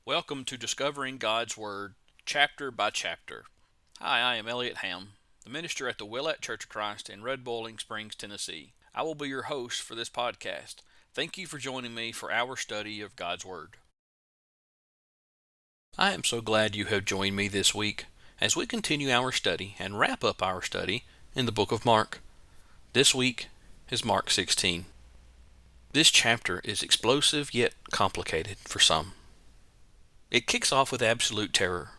Welcome to Discovering God's Word, chapter by chapter. Hi, I am Elliot Ham, the minister at the Willette Church of Christ in Red Boiling Springs, Tennessee. I will be your host for this podcast. Thank you for joining me for our study of God's Word. I am so glad you have joined me this week as we continue our study and wrap up our study in the book of Mark. This week is Mark 16. This chapter is explosive yet complicated for some. It kicks off with absolute terror.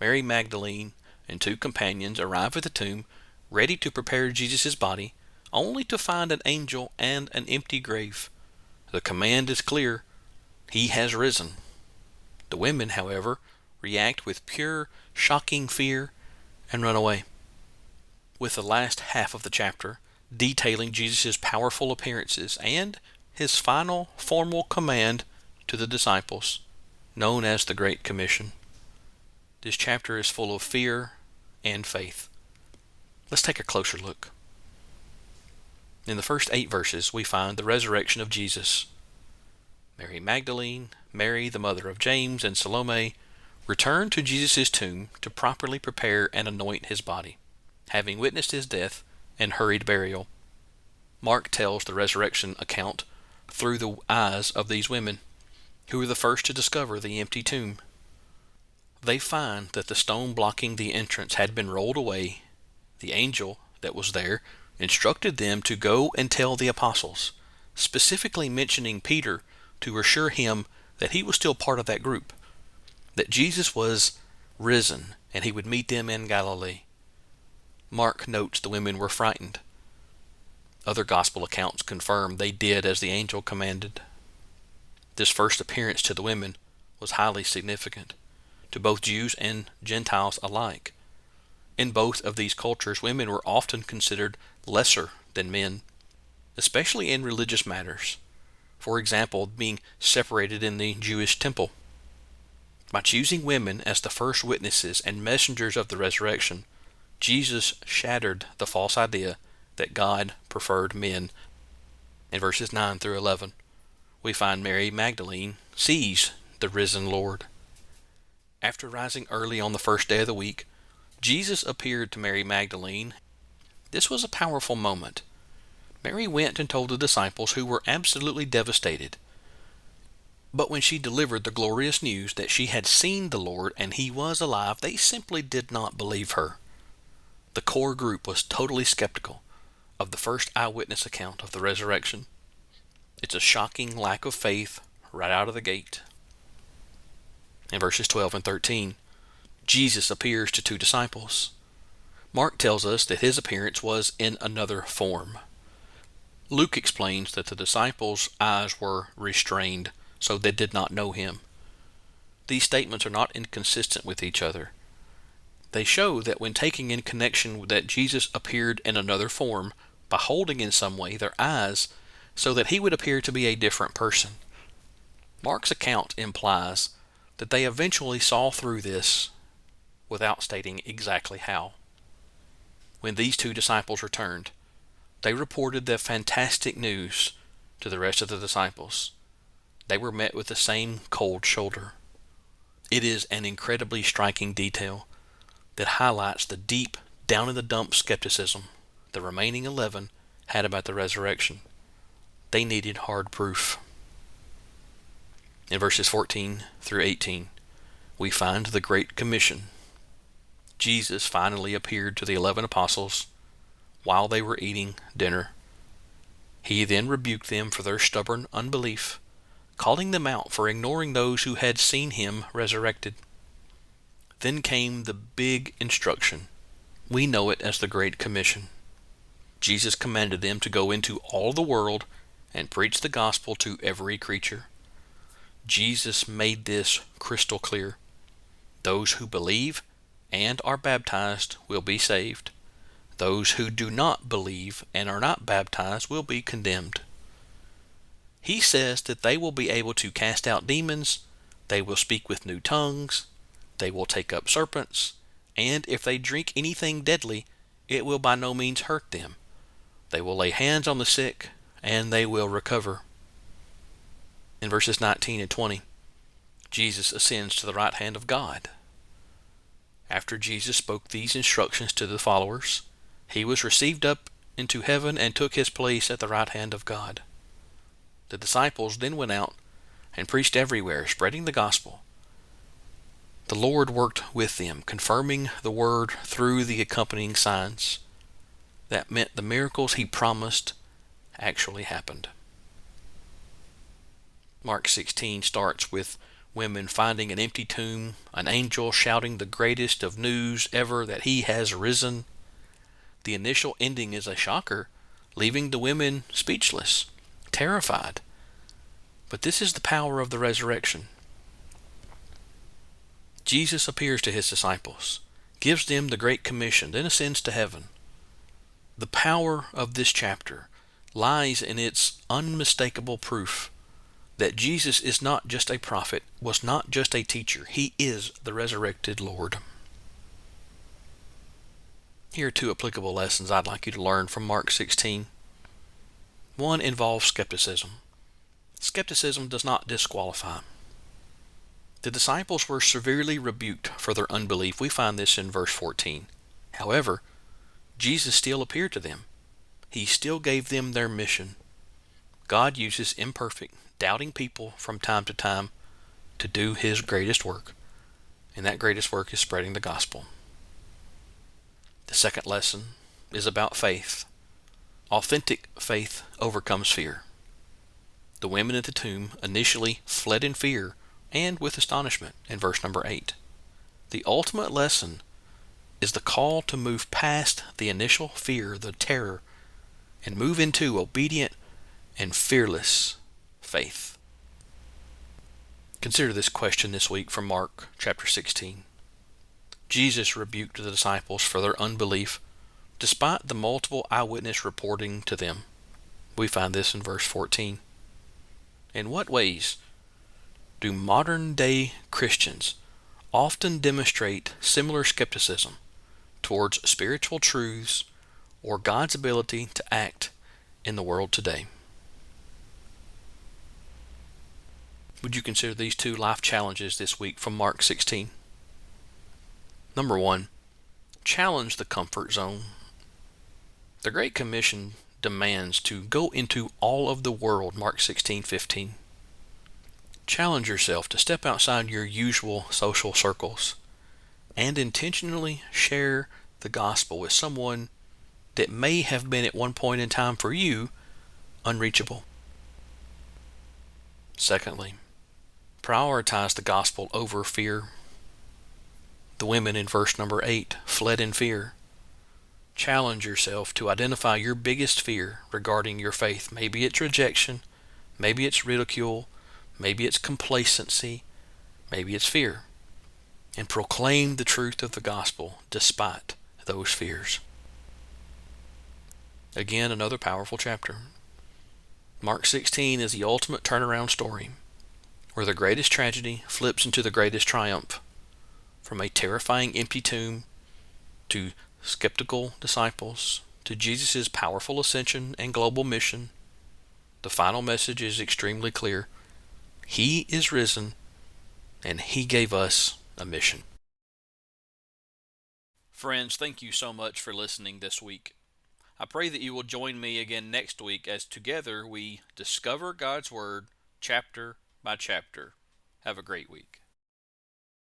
Mary Magdalene and two companions arrive at the tomb, ready to prepare Jesus' body, only to find an angel and an empty grave. The command is clear: He has risen. The women, however, react with pure, shocking fear and run away. With the last half of the chapter detailing Jesus' powerful appearances and his final formal command to the disciples, known as the Great Commission. This chapter is full of fear and faith. Let's take a closer look. In the first 8 verses, we find the resurrection of Jesus. Mary Magdalene, Mary the mother of James, and Salome returned to Jesus' tomb to properly prepare and anoint his body, having witnessed his death and hurried burial. Mark tells the resurrection account through the eyes of these women, who were the first to discover the empty tomb. They find that the stone blocking the entrance had been rolled away. The angel that was there instructed them to go and tell the apostles, specifically mentioning Peter to assure him that he was still part of that group, that Jesus was risen and he would meet them in Galilee. Mark notes the women were frightened. Other gospel accounts confirm they did as the angel commanded. This first appearance to the women was highly significant to both Jews and Gentiles alike. In both of these cultures, women were often considered lesser than men, especially in religious matters. For example, being separated in the Jewish temple. By choosing women as the first witnesses and messengers of the resurrection, Jesus shattered the false idea that God preferred men. In verses 9 through 11, we find Mary Magdalene sees the risen Lord. After rising early on the first day of the week, Jesus appeared to Mary Magdalene. This was a powerful moment. Mary went and told the disciples, who were absolutely devastated. But when she delivered the glorious news that she had seen the Lord and he was alive, they simply did not believe her. The core group was totally skeptical of the first eyewitness account of the resurrection. It's a shocking lack of faith right out of the gate. In verses 12 and 13, Jesus appears to 2 disciples. Mark tells us that his appearance was in another form. Luke explains that the disciples' eyes were restrained, so they did not know him. These statements are not inconsistent with each other. They show that when taking in connection that Jesus appeared in another form by holding in some way their eyes so that he would appear to be a different person. Mark's account implies that they eventually saw through this without stating exactly how. When these 2 disciples returned, they reported the fantastic news to the rest of the disciples. They were met with the same cold shoulder. It is an incredibly striking detail that highlights the deep, down-in-the-dump skepticism the remaining 11 had about the resurrection. They needed hard proof. In verses 14 through 18, we find the Great Commission. Jesus finally appeared to the 11 apostles while they were eating dinner. He then rebuked them for their stubborn unbelief, calling them out for ignoring those who had seen him resurrected. Then came the big instruction. We know it as the Great Commission. Jesus commanded them to go into all the world and preach the gospel to every creature. Jesus made this crystal clear. Those who believe and are baptized will be saved. Those who do not believe and are not baptized will be condemned. He says that they will be able to cast out demons, they will speak with new tongues, they will take up serpents, and if they drink anything deadly, it will by no means hurt them. They will lay hands on the sick, and they will recover. In verses 19 and 20, Jesus ascends to the right hand of God. After Jesus spoke these instructions to the followers, he was received up into heaven and took his place at the right hand of God. The disciples then went out and preached everywhere, spreading the gospel. The Lord worked with them, confirming the word through the accompanying signs. That meant the miracles he promised actually happened. Mark 16 starts with women finding an empty tomb, an angel shouting the greatest of news ever, that he has risen. The initial ending is a shocker, leaving the women speechless, terrified. But this is the power of the resurrection. Jesus appears to his disciples, gives them the Great Commission, then ascends to heaven. The power of this chapter lies in its unmistakable proof that Jesus is not just a prophet, was not just a teacher. He is the resurrected Lord. Here are two applicable lessons I'd like you to learn from Mark 16. One involves skepticism. Skepticism does not disqualify. The disciples were severely rebuked for their unbelief. We find this in verse 14. However, Jesus still appeared to them. He still gave them their mission. God uses imperfect, doubting people from time to time to do his greatest work, and that greatest work is spreading the gospel. The second lesson is about faith. Authentic faith overcomes fear. The women at the tomb initially fled in fear and with astonishment in verse number 8. The ultimate lesson is the call to move past the initial fear, the terror, and move into obedient and fearless faith. Consider this question this week from Mark chapter 16. Jesus rebuked the disciples for their unbelief despite the multiple eyewitness reporting to them. We find this in verse 14. In what ways do modern-day Christians often demonstrate similar skepticism towards spiritual truths or God's ability to act in the world today? Would you consider these two life challenges this week from Mark 16? Number 1, challenge the comfort zone. The Great Commission demands to go into all of the world, Mark 16:15. Challenge yourself to step outside your usual social circles and intentionally share the gospel with someone that may have been at one point in time for you unreachable. Secondly, prioritize the gospel over fear. The women in verse number 8 fled in fear. Challenge yourself to identify your biggest fear regarding your faith. Maybe it's rejection, maybe it's ridicule, maybe it's complacency, maybe it's fear. And proclaim the truth of the gospel despite those fears. Again, another powerful chapter. Mark 16 is the ultimate turnaround story, where the greatest tragedy flips into the greatest triumph. From a terrifying empty tomb to skeptical disciples to Jesus' powerful ascension and global mission, the final message is extremely clear. He is risen, and he gave us a mission. Friends, thank you so much for listening this week. I pray that you will join me again next week as together we discover God's Word chapter by chapter. Have a great week.